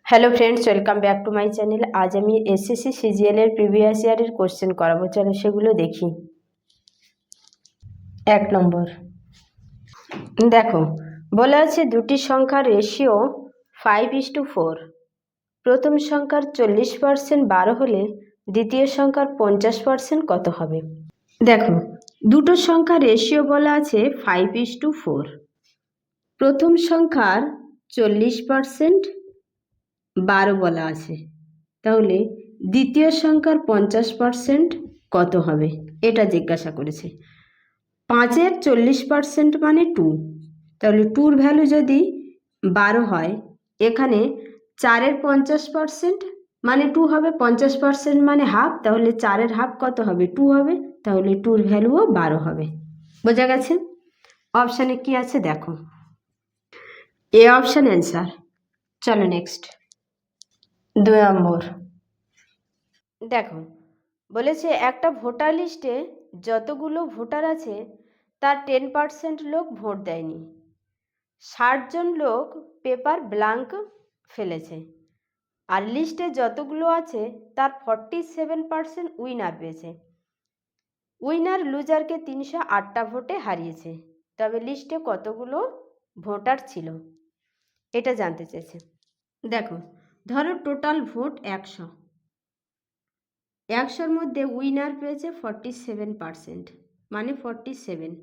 Hello friends, welcome back to my channel. আজ আমি SSC CGL এর প্রিভিয়াস ইয়ারের কোশ্চেন করাবো। চলো সেগুলো দেখি। 1 নম্বর দেখো, বলা আছে দুটি সংখ্যার রেশিও 5:4। প্রথম সংখ্যার 40% 12 হলে দ্বিতীয় সংখ্যার 50% কত হবে? দেখো, দুটো সংখ্যার রেশিও বলা আছে 5:4। প্রথম সংখ্যার 40% 12 বলা আছে, তাহলে দ্বিতীয় সংখ্যার 50% কত হবে এটা জিজ্ঞাসা করেছে। 5-এর 40% মানে 2, তাহলে 2-র ভ্যালু যদি 12 হয়, এখানে 4-এর 50% মানে 2 হবে, 50% মানে হাফ, তাহলে 4-এর হাফ কত হবে? 2 হবে, তাহলে 2-র ভ্যালুও 12 হবে। বোঝা গেছে? অপশানে কি আছে দেখো, এ অপশান অ্যান্সার। চলো নেক্সট। 2 নম্বর দেখো, বলেছে একটা ভোটার লিস্টে যতগুলো ভোটার আছে তার 10% লোক ভোট দেয়নি, 60 জন লোক পেপার ব্ল্যাঙ্ক ফেলেছে, আর লিস্টে যতগুলো আছে তার 47% উইনার পেয়েছে। উইনার লুজারকে 308টা ভোটে হারিয়েছে, তবে লিস্টে কতগুলো ভোটার ছিল এটা জানতে চেয়েছে। দেখো, ধরো টোটাল ভোট 100, 100-র মধ্যে উইনার পেয়েছে 47%, মানে 47,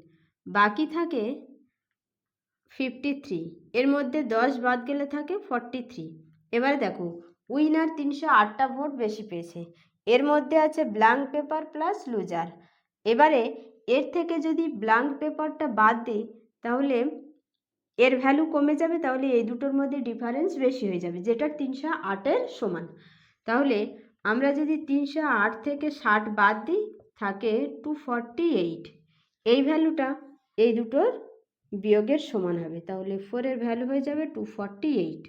বাকি থাকে 53, এর মধ্যে 10 বাদ গেলে থাকে 43। এবারে দেখো, উইনার 308টা ভোট বেশি পেয়েছে, এর মধ্যে আছে ব্ল্যাঙ্ক পেপার প্লাস লুজার। এবারে এর থেকে যদি ব্ল্যাঙ্ক পেপারটা বাদ দিই তাহলে এর ভ্যালু কমে যাবে, তাহলে এই দুটোর মধ্যে ডিফারেন্স বেশি হয়ে যাবে, যেটা 308-এর সমান। তাহলে আমরা যদি 308 থেকে 60 বাদ দিই থাকে 248, এই ভ্যালুটা এই দুটোর বিয়োগের সমান হবে, তাহলে 4-এর ভ্যালু হয়ে যাবে 248।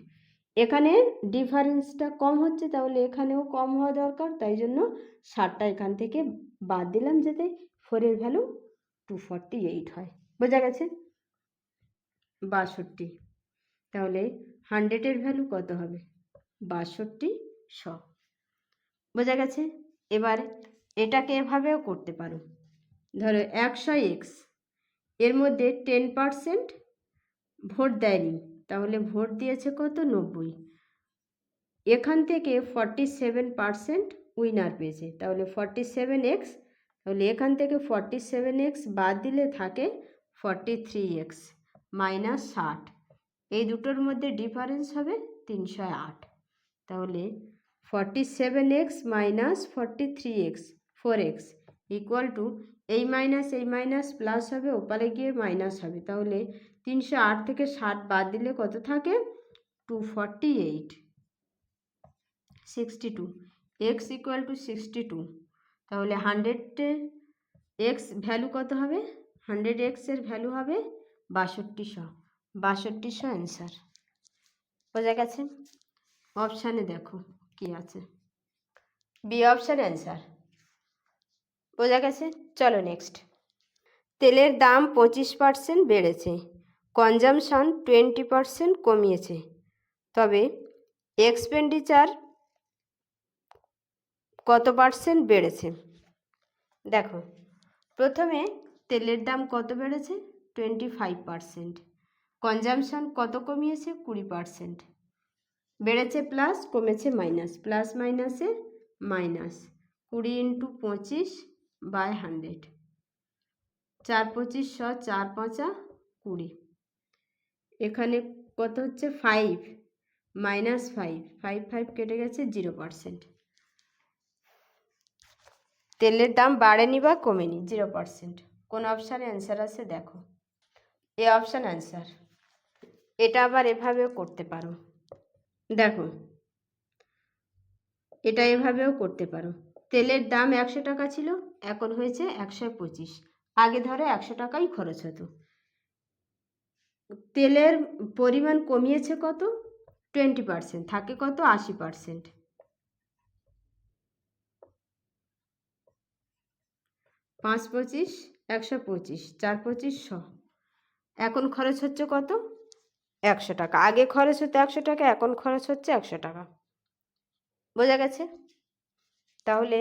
এখানে ডিফারেন্সটা কম হচ্ছে, তাহলে এখানেও কম হওয়া দরকার, তাই জন্য 60টা এখান থেকে বাদ দিলাম যাতে 4-এর ভ্যালু 248 হয়। বোঝা গেছে? 62, তাহলে 100-এর ভ্যালু কত হবে? 6200। বোঝা গেছে? এবার এটাকে এভাবেও করতে পারো, ধরো 100x, এর মধ্যে 10% ভোট দেয়নি, তাহলে ভোট দিয়েছে কত? 90, এখান থেকে 47% উইনার পেয়েছে, তাহলে 47x, তাহলে এখান থেকে 47x বাদ দিলে থাকে 43x মাইনাস 60, এই দুটোর মধ্যে ডিফারেন্স হবে 308, তাহলে 47x minus 43x 4x equal to এই মাইনাস প্লাস হবে, ওপারে গিয়ে মাইনাস হবে, তাহলে 308 থেকে 60 বাদ দিলে কত থাকে? 248, 62, x ইকুয়াল টু 62, তাহলে 100 এক্স ভ্যালু কত হবে? 100x এর ভ্যালু হবে 6200, 6200 অ্যান্সার। বোঝা গেছে? অপশানে দেখো কি আছে, বি অপশান অ্যান্সার। বোঝা গেছে? চলো নেক্সট। তেলের দাম 25% বেড়েছে, কনজামশন 20% কমিয়েছে, তবে এক্সপেন্ডিচার কত পার্সেন্ট বেড়েছে? দেখো, প্রথমে তেলের দাম কত বেড়েছে? 25%। কনজামশন কত কমিয়েছে? 20%। বেড়েছে প্লাস, কমেছে মাইনাস, প্লাস মাইনাসে মাইনাস, 20 × 25/100, 4 25 100, 4 5 20, এখানে কত হচ্ছে? 5 মাইনাস 5, 5 5 কেটে গেছে, 0%। তেলের দাম বাড়েনি বা কমেনি, 0%। কোন অপশানে অ্যান্সার আছে দেখো, এ অপশান অ্যান্সার। এটা আবার এভাবেও করতে পারো, দেখো এটা এভাবেও করতে পারো। তেলের দাম 100 টাকা ছিল, এখন হয়েছে 125, আগে ধরো 100 টাকাই খরচ হতো, তেলের পরিমাণ কমিয়েছে কত? 20%, থাকে কত? 80%। 5 25 125, 4 25 100, এখন খরচ হচ্ছে কত? 100 টাকা। আগে খরচ হতো 100 টাকা, এখন খরচ হচ্ছে 100 টাকা। বোঝা গেছে? তাহলে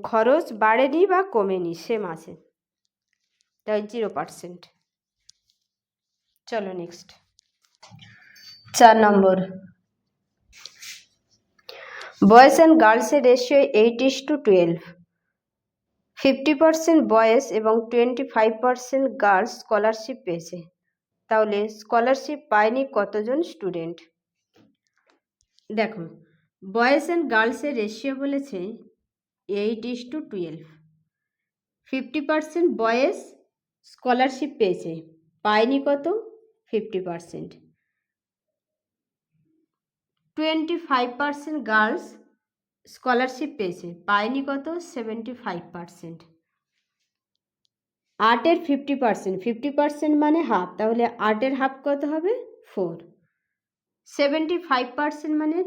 খরচ বাড়েনি বা কমেনি, সেম আছে, তাই 0%। চলো নেক্সট 4 নম্বর। বয়েজ অ্যান্ড গার্লসের রেশিও 8:12। 50% বয়েজ এবং 25% গার্লস স্কলারশিপ পেয়েছে। তাহলে স্কলারশিপ পায়নি কতজন স্টুডেন্ট? দেখো, বয়েজ অ্যান্ড গার্লসের রেশিও বলেছে 8:12। 50% বয়েজ স্কলারশিপ পেয়েছে, পায়নি কত? 50%। 25% গার্লস স্কলারশিপ পেয়েছে, পায়নি কত? 75%। 8-এর 50%, 50% মানে হাফ, তাহলে 8-এর হাফ কত হবে? 4। 75% মানে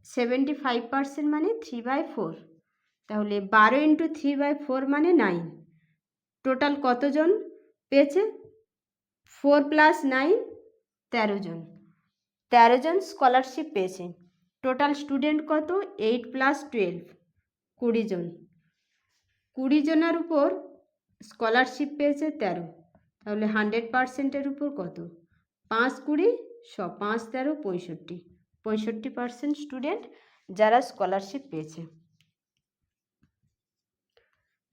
75% মানে 3/4, তাহলে 12 × 3/4 মানে 9। টোটাল কতজন পেয়েছে? 4 + 9 13 জন। 13 জন স্কলারশিপ পেয়েছে। টোটাল স্টুডেন্ট কত? 8 + 12 20 জন। 20 জনের উপর স্কলারশিপ পেয়েছে 13, তাহলে 100%-এর উপর কত? 5 × 20 100, 5 × 13 65। 65% স্টুডেন্ট যারা স্কলারশিপ পেয়েছে।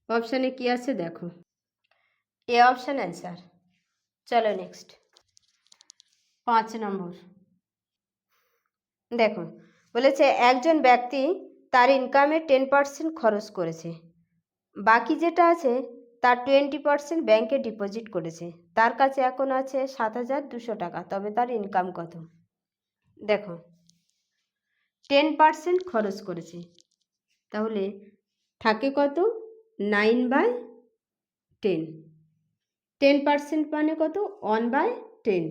অপশানে কি আছে দেখো, এ অপশান অ্যান্সার। চলো নেক্সট 5 নম্বর। দেখো, বলেছে একজন ব্যক্তি তার ইনকামের 10% খরচ করেছে, বাকি যেটা আছে তার 20% ব্যাংকে ডিপোজিট করেছে। তার কাছে এখন আছে 7,200 টাকা, তবে তার ইনকাম কত? দেখো, 10% খরচ করেছে, তাহলে থাকে কত? 9/10। 10% মানে কত? 1/10,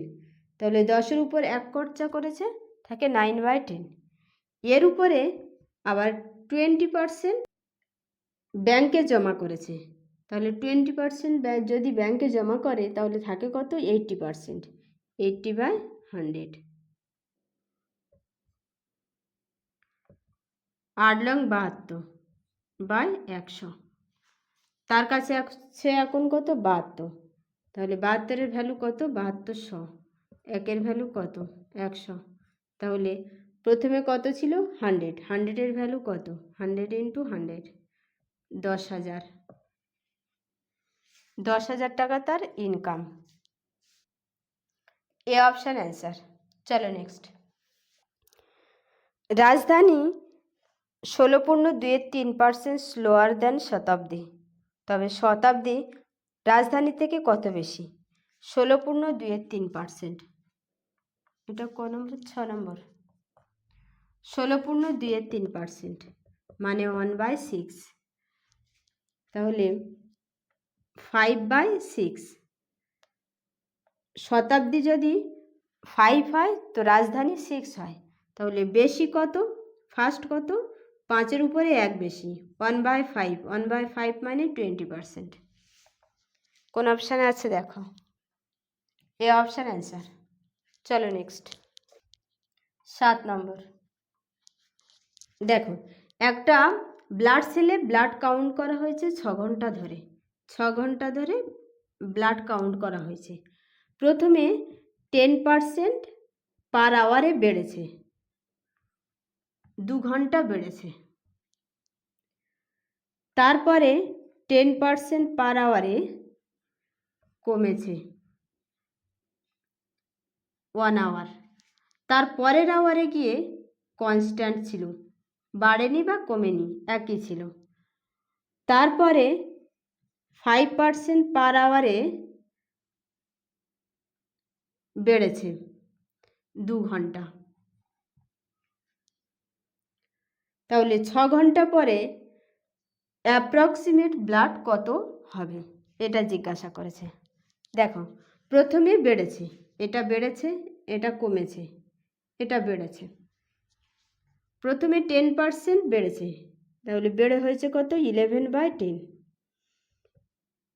তাহলে 10-এর উপর 1 খরচা করেছে, থাকে 9/10। এর উপরে আবার 20% ব্যাংকে জমা করেছে, তাহলে 20% যদি ব্যাংকে জমা করে তাহলে থাকে কত? 80%। 80/100। 8×72/100। তার কাছে আছে এখন কত? 72, তাহলে 72-এর ভ্যালু কত? 7200। 1-এর ভ্যালু কত? 100, তাহলে প্রথমে কত ছিল? 100। 100-এর ভ্যালু কত? 100 × 100, 10,000। 10,000 টাকা তার ইনকাম। A option answer. চলো নেক্সট। রাজধানী 16.2-3% স্লোয়ার দ্যান শতাব্দী, তবে শতাব্দী রাজধানী থেকে কত বেশি? 16.2-3%। এটা ক নম্বর? 6 নম্বর। 16.2-3% মানে 1/6, তাহলে 5/6। শতাব্দী যদি 5 হয় তো রাজধানী 6 হয়, তাহলে বেশি কত? ফার্স্ট কত? 5-এর উপরে 1 বেশি, 1/5। 1/5 মানে 20%। কোন অপশানে আছে দেখো, এ অপশান অ্যান্সার। চলো নেক্সট 7 নম্বর। দেখো, একটা ব্লাড সেলে ব্লাড কাউন্ট করা হয়েছে 6 ঘন্টা ধরে। 6 ঘন্টা ধরে ব্লাড কাউন্ট করা হয়েছে। প্রথমে 10% পার আওয়ারে বেড়েছে, 2 ঘন্টা বেড়েছে। তারপরে 10% পার আওয়ারে কমেছে 1 আওয়ার। তার পরের আওয়ারে গিয়ে কনস্ট্যান্ট ছিল, বাড়েনি বা কমেনি, একই ছিল। তারপরে 5% পার আওয়ারে বেড়েছে 2 ঘন্টা। তাহলে 6 ঘন্টা পরে অ্যাপ্রক্সিমেট ব্লাড কত হবে, এটা জিজ্ঞাসা করেছে। দেখো, প্রথমে বেড়েছে, এটা বেড়েছে, এটা কমেছে, এটা বেড়েছে। প্রথমে 10% বেড়েছে, তাহলে বেড়ে হয়েছে কত? 11/10।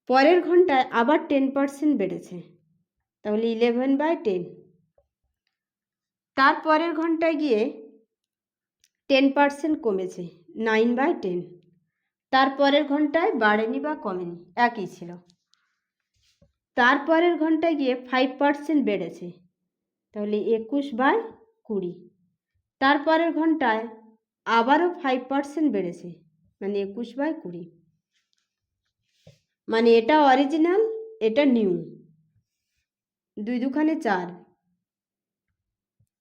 পরের ঘন্টায় আবার 10% বেড়েছে, তাহলে 11/10। তারপরের ঘন্টায় গিয়ে 10% কমেছে, 9/10। তারপরের ঘন্টায় বাড়েনি বা কমেনি, একই ছিল। তারপরের ঘন্টায় গিয়ে 5% বেড়েছে, তাহলে 21/20। তারপরের ঘন্টায় আবারও 5% বেড়েছে, মানে 21/20। মানে এটা অরিজিনাল, এটা নিউ। 2 দুখানে 4,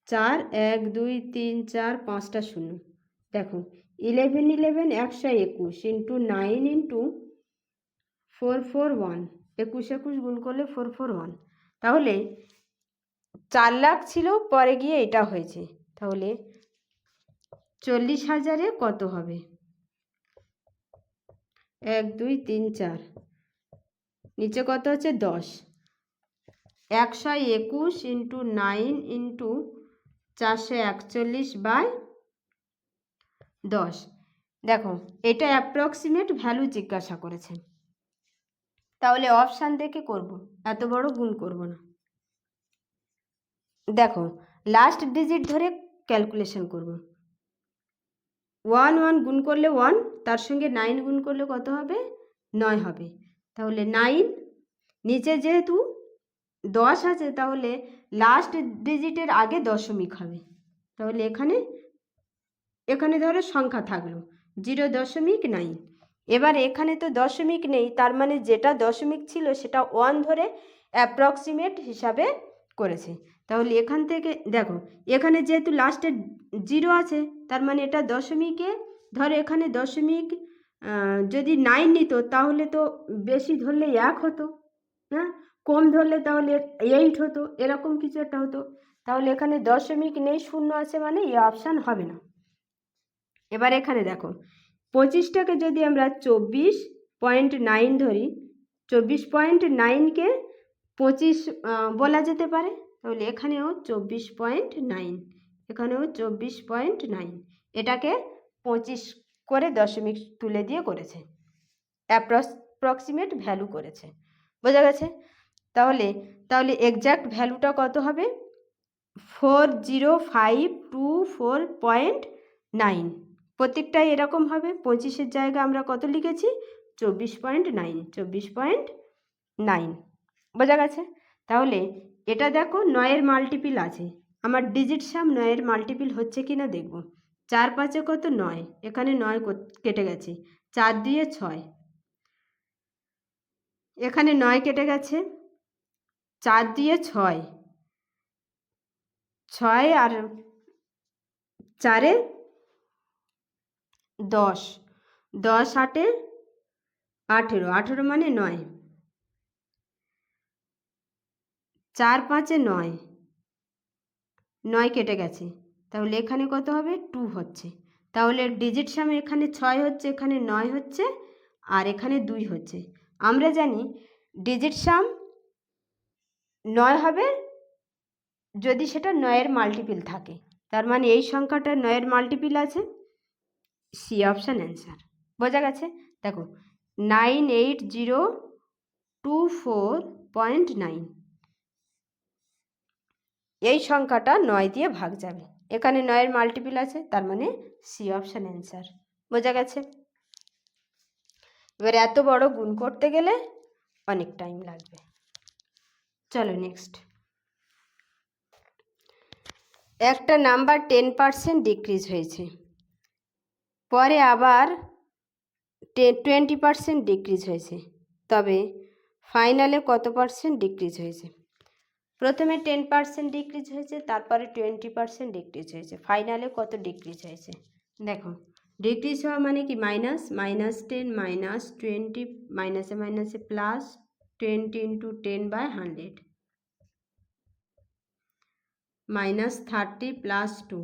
4 1 2 3 4 5টা শূন্য। দেখো 11 11 121 ইন্টু 9 ইন্টু 441, 21 21 গুণ করলে 441। তাহলে 4 লাখ ছিল, পরে গিয়ে এটা হয়েছে। তাহলে 40,000-এ কত হবে? 1 2 3 4, নিচে কত হচ্ছে 10। 121 ইন্টু 9 ইন্টু 441/10। দেখো এটা অ্যাপ্রক্সিমেট ভ্যালু জিজ্ঞাসা করেছে, তাহলে অপশান দেখে করব, এত বড় গুণ করব না। দেখো লাস্ট ডিজিট ধরে ক্যালকুলেশন করব। 1 1 গুণ করলে 1, তার সঙ্গে 9 গুণ করলে কত হবে? 9 হবে। তাহলে 9, নিচে যেহেতু 10 আছে তাহলে লাস্ট ডিজিটের আগে দশমিক হবে। তাহলে এখানে ধরো সংখ্যা থাকলো 0.9। এবার এখানে তো দশমিক নেই, তার মানে যেটা দশমিক ছিল সেটা 1 ধরে অ্যাপ্রক্সিমেট হিসাবে করেছে। তাহলে এখান থেকে দেখো এখানে যেহেতু লাস্টে 0 আছে, তার মানে এটা দশমিকে ধরো, এখানে দশমিক যদি 9 নিত তাহলে তো বেশি ধরলে 1 হতো, হ্যাঁ, কম ধরলে তাহলে 8 হতো, এরকম কিছু একটা হতো। তাহলে এখানে দশমিক নেই, শূন্য আছে, মানে এই অপশান হবে না। এবার এখানে দেখো 25টাকে যদি আমরা 24.9 ধরি, 24.9কে 25 বলা যেতে পারে। তাহলে এখানেও 24.9, এখানেও 24.9, এটাকে 25 করে দশমিক তুলে দিয়ে করেছে, অ্যাপ্রক্সিমেট ভ্যালু করেছে। বোঝা গেছে? তাহলে এক্স্যাক্ট ভ্যালুটা কত হবে? 40524.9। প্রত্যেকটাই এরকম হবে। 25-এর জায়গায় আমরা কত লিখেছি? 24.9, 24.9। বোঝা গেছে? তাহলে এটা দেখো 9-এর মাল্টিপিল আছে, আমার ডিজিট সাম 9-এর মাল্টিপিল হচ্ছে কিনা দেখব। 4 5-এ কত? 9, এখানে 9 কেটে গেছে, 4 2 6, এখানে 9 কেটে গেছে, 4 2 6, 6 আর 4-এ 10, 10 8-এ 18, 18 মানে 9, 4 5-এ 9, 9 কেটে গেছে, তাহলে এখানে কত হবে? 2 হচ্ছে। তাহলে ডিজিট সামে এখানে 6 হচ্ছে, এখানে 9 হচ্ছে, আর এখানে 2 হচ্ছে। আমরা জানি ডিজিট সাম 9 হবে যদি সেটা 9-এর মাল্টিপিল থাকে, তার মানে এই সংখ্যাটা 9-এর মাল্টিপিল আছে, সি অপশান অ্যান্সার। বোঝা গেছে? দেখো 98024.9, এই সংখ্যাটা 9 দিয়ে ভাগ যাবে, এখানে 9-এর মাল্টিপিল আছে, তার মানে সি অপশান অ্যান্সার। বোঝা গেছে? এবার এত বড় গুণ করতে গেলে অনেক টাইম লাগবে। চলো নেক্সট। একটা নাম্বার 10% ডিক্রিজ হয়েছে, পরে আবার 20% ডিক্রিজ হয়েছে, তবে ফাইনালে কত পার্সেন্ট ডিক্রিজ হয়েছে? প্রথমে 10% ডিক্রিজ হয়েছে, তারপরে 20% ডিক্রিজ হয়েছে, ফাইনালে কত ডিক্রিজ হয়েছে? দেখো ডিক্রিজ হওয়া মানে কি? মাইনাস, -10 -20, মাইনাসে মাইনাসে plus 20 into 10/100, -30 plus 2,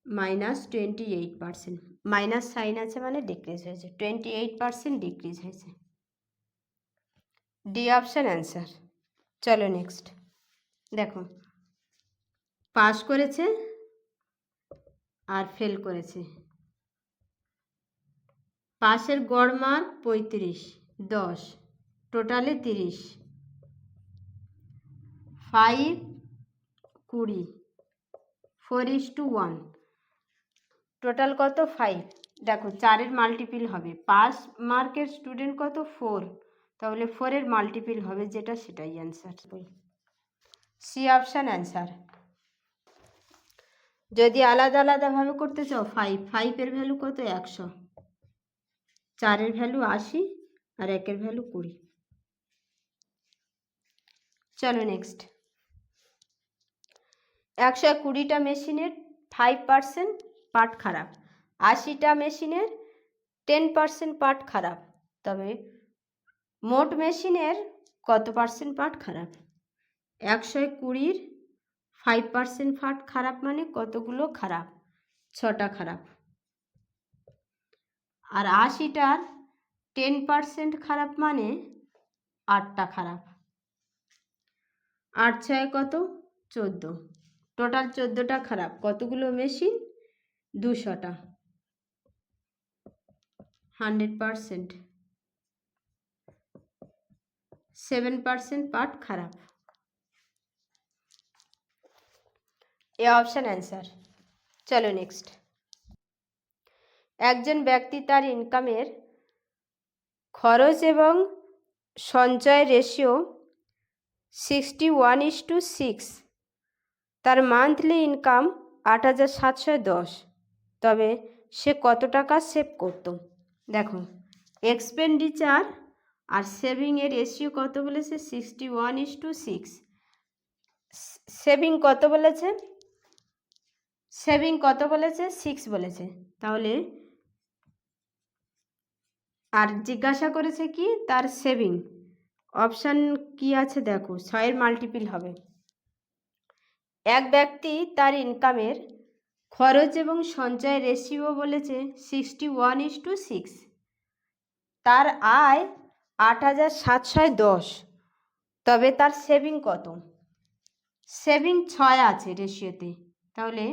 -28%। Minus sine আছে মানে ডিক্রিজ হয়েছে, 28% ডিক্রিজ হয়েছে। D option answer. চলো নেক্সট। দেখো পাস করেছে আর ফেল করেছে, পাসের গড় মার্ক 35, 10, টোটালে 30। 5 20 4:1 টোটাল কত 5। দেখো 4-এর মাল্টিপিল হবে, 5 মার্কের স্টুডেন্ট কত 4, তাহলে 4-এর মাল্টিপিল হবে যেটা, সেটাই অ্যান্সার। C option answer. যদি আলাদা আলাদাভাবে করতে চাও 5-5-এর ভ্যালু কত 100, 4-এর ভ্যালু 80 আর 1-এর ভ্যালু 20। চলো নেক্সট। 120টা মেশিনের 5% পার্ট খারাপ, 80টা মেশিনের 10% পার্ট খারাপ, তবে মোট মেশিনের কত পার্সেন্ট পার্ট খারাপ? 120-র 5% পার্ট খারাপ মানে কতগুলো খারাপ? 6টা খারাপ। আর 80টার 10% খারাপ মানে 8টা খারাপ। 8 6 কত 14, টোটাল 14টা খারাপ। কতগুলো মেশিন? 200টা, 100%, 7% পার্ট খারাপ। A option answer. চলো নেক্সট। একজন ব্যক্তি তার ইনকামের খরচ এবং সঞ্চয়ের রেশিও 61:6, তার মান্থলি ইনকাম 8,710, তবে সে কত টাকা সেভ করত? দেখো এক্সপেন্ডিচার আর সেভিংয়ের রেশিও কত বলেছে? 61:6। সেভিং কত বলেছে? সেভিং কত বলেছে? 6 বলেছে। তাহলে আর জিজ্ঞাসা করেছে কি তার সেভিং, অপশান কি আছে দেখো, 6-এর মাল্টিপিল হবে। এক ব্যক্তি তার ইনকামের খরচ এবং সঞ্চয়ের রেশিও বলেছে 61:6, তার আয় 8,710, তবে তার সেভিং কত? সেভিং 6 আছে রেশিওতে, তাহলে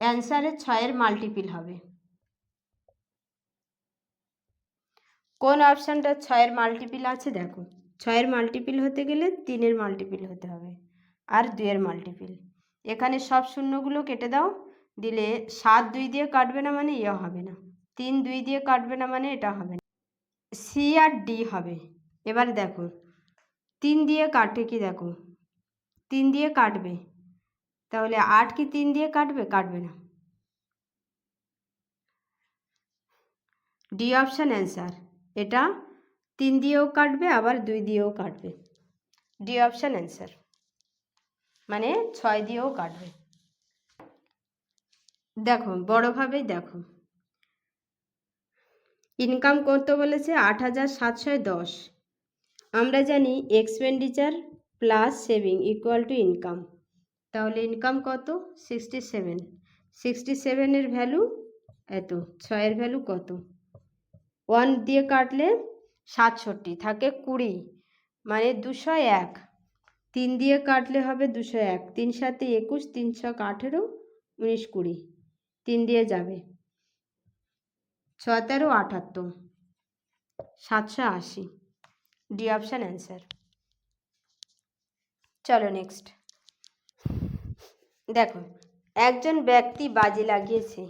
অ্যান্সারে 6-এর মাল্টিপিল হবে। কোন অপশানটা 6-এর মাল্টিপিল আছে দেখো, 6-এর মাল্টিপিল হতে গেলে 3-এর মাল্টিপিল হতে হবে আর 2-এর মাল্টিপিল। এখানে সব শূন্যগুলো কেটে দাও, দিলে 7 2 দিয়ে কাটবে না মানে ইয়ে হবে না, 3 2 দিয়ে কাটবে না মানে এটা হবে না, সি আর ডি হবে। এবার দেখো 3 দিয়ে কাটে কি, দেখো 3 দিয়ে কাটবে, তাহলে 8 কি 3 দিয়ে কাটবে? কাটবে না। D option answer. এটা 3 দিয়েও কাটবে আবার 2 দিয়েও কাটবে, ডি অপশান অ্যান্সার, মানে 6 দিয়েও কাটবে। দেখো বড়োভাবেই দেখো, ইনকাম করতে বলেছে 8,710, আমরা জানি expenditure plus saving equal to income, তাহলে ইনকাম কত? 67, 67-এর ভ্যালু এত, 6-এর ভ্যালু কত? 1 দিয়ে কাটলে 67 থাকে 20, মানে 201, 3 দিয়ে কাটলে হবে 201, 3 7 21, 3 6 18, 19 20, 3 দিয়ে যাবে 6 13 78, 780, ডি অপশান অ্যান্সার। চলো নেক্সট। দেখো একজন ব্যক্তি বাজি লাগিয়েছে,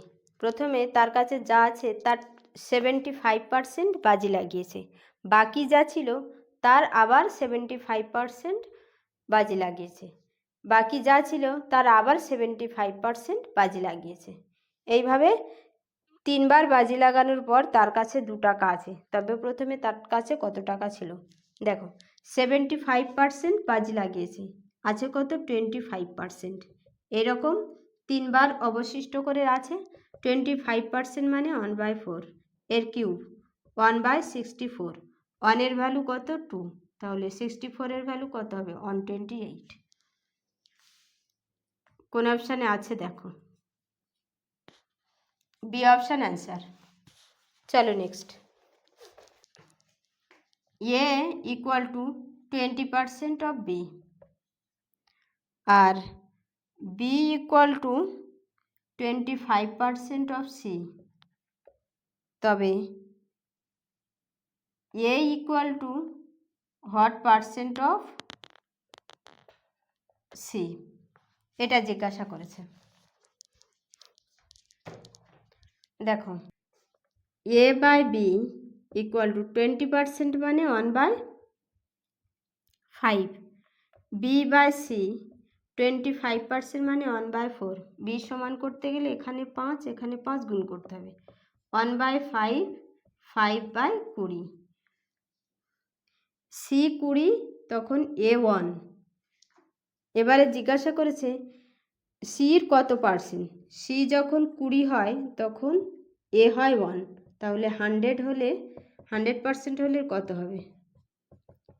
প্রথমে তার কাছে যা আছে তার 75% বাজি লাগিয়েছে, বাকি যা ছিল তার আবার 75% বাজি লাগিয়েছে, বাকি যা ছিল তার আবার 75% বাজি লাগিয়েছে। এইভাবে 3বার বাজি লাগানোর পর তার কাছে 2 টাকা আছে, তবে প্রথমে তার কাছে কত টাকা ছিল? দেখো 75% বাজি লাগিয়েছে, আছে কত? 25%, এরকম 3বার অবশিষ্ট করে আছে। 25% মানে 1/4, এর কিউব 1/64, 1-এর ভ্যালু কত? 2, তাহলে 64-এর ভ্যালু কত হবে? 128। কোন অপশানে আছে দেখো, বি অপশান অ্যান্সার। চলো next. A equal to 20% of B আর B equal to 25% of C, তবে A equal to what percent of C, এটা জিজ্ঞাসা করেছে। দেখো, A by B equal to 20% মানে 1/5, বি বাই সি 25% মানে 1/4। বি সমান করতে গেলে এখানে 5 এখানে 5 গুণ করতে হবে। 1/5, 5/20। সি 20, তখন এ 1। এবারে জিজ্ঞাসা করেছে সির কত পার্সেন্ট। সি যখন 20 হয় তখন এ হয় 1, তাহলে 100% হলে কত হবে?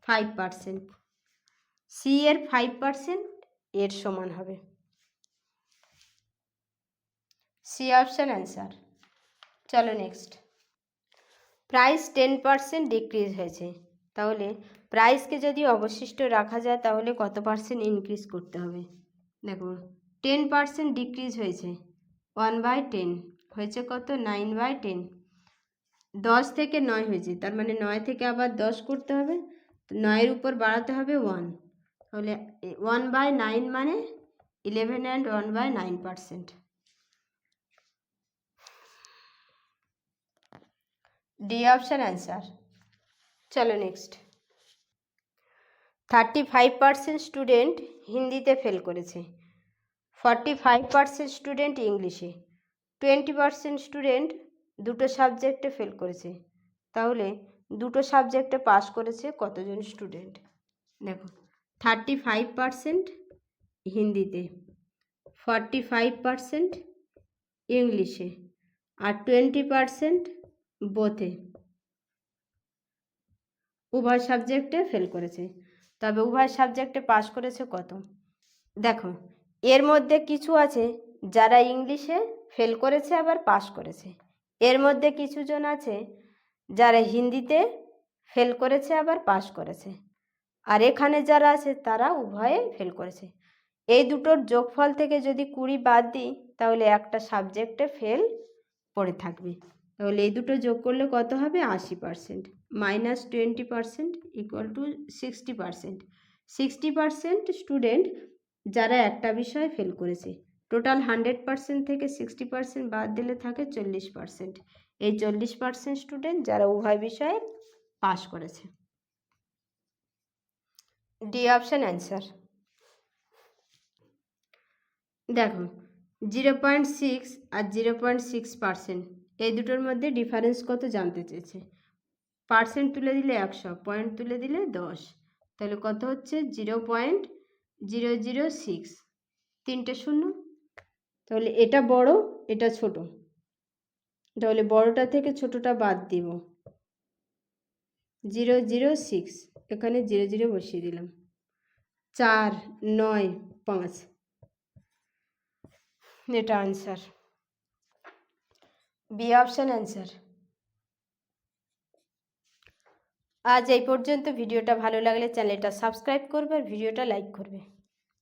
5%। সি এর 5% এর সমান হবে। C option answer. চলো নেক্সট। প্রাইস 10% ডিক্রিজ হয়েছে, তাহলে প্রাইসকে যদি অবশিষ্ট রাখা যায় তাহলে কত পার্সেন্ট ইনক্রিজ করতে হবে? দেখো, 10% ডিক্রিজ হয়েছে, 1/10 হয়েছে কত? 9/10। 10 থেকে 9 হয়েছে, তার মানে 9 থেকে আবার 10 করতে হবে, তো 9-এর উপর বাড়াতে হবে 1, তাহলে 1/9 মানে 11 and 1/9%। D option answer. চলো নেক্সট। 35% স্টুডেন্ট হিন্দিতে ফেল করেছে, 45% স্টুডেন্ট ইংলিশে, 20% স্টুডেন্ট দুটো সাবজেক্টে ফেল করেছে, তাহলে দুটো সাবজেক্টে পাস করেছে কতজন স্টুডেন্ট? দেখো, 35% হিন্দিতে, 45% ইংলিশে, আর 20% বোথে, উভয় সাবজেক্টে ফেল করেছে। তবে উভয় সাবজেক্টে পাস করেছে কত? দেখো, এর মধ্যে কিছু আছে যারা ইংলিশে ফেল করেছে আবার পাস করেছে, এর মধ্যে কিছুজন আছে যারা হিন্দিতে ফেল করেছে আবার পাস করেছে, আর এখানে যারা আছে তারা উভয়ে ফেল করেছে। এই দুটোর যোগফল থেকে যদি 20 বাদ দিই তাহলে একটা সাবজেক্টে ফেল পড়ে থাকবে, তাহলে এই দুটো যোগ করলে কত হবে? 80%। -20% ইকুয়াল টু 60%। 60% স্টুডেন্ট যারা একটা বিষয়ে ফেল করেছে, টোটাল 100% থেকে 60% বাদ দিলে থাকে 40%। এই 40% স্টুডেন্ট যারা উভয় বিষয়ে পাস করেছে। D option answer. দেখো, 0.6 আর 0.6% এই দুটোর মধ্যে ডিফারেন্স কত জানতে চেয়েছে। পার্সেন্ট তুলে দিলে 100, পয়েন্ট তুলে দিলে 10, তাহলে কত হচ্ছে? 0.006, তিনটে শূন্য, তাহলে এটা বড় এটা ছোট, তাহলে বড়টা থেকে ছোটটা বাদ দিব, 0.06, এখানে 0.0 বসিয়ে দিলাম, 4, 9, 5, এটা আনসার। B option answer. আজ এই পর্যন্ত। ভিডিওটা ভালো লাগলে চ্যানেলটা সাবস্ক্রাইব করবে আর ভিডিওটা লাইক করবে।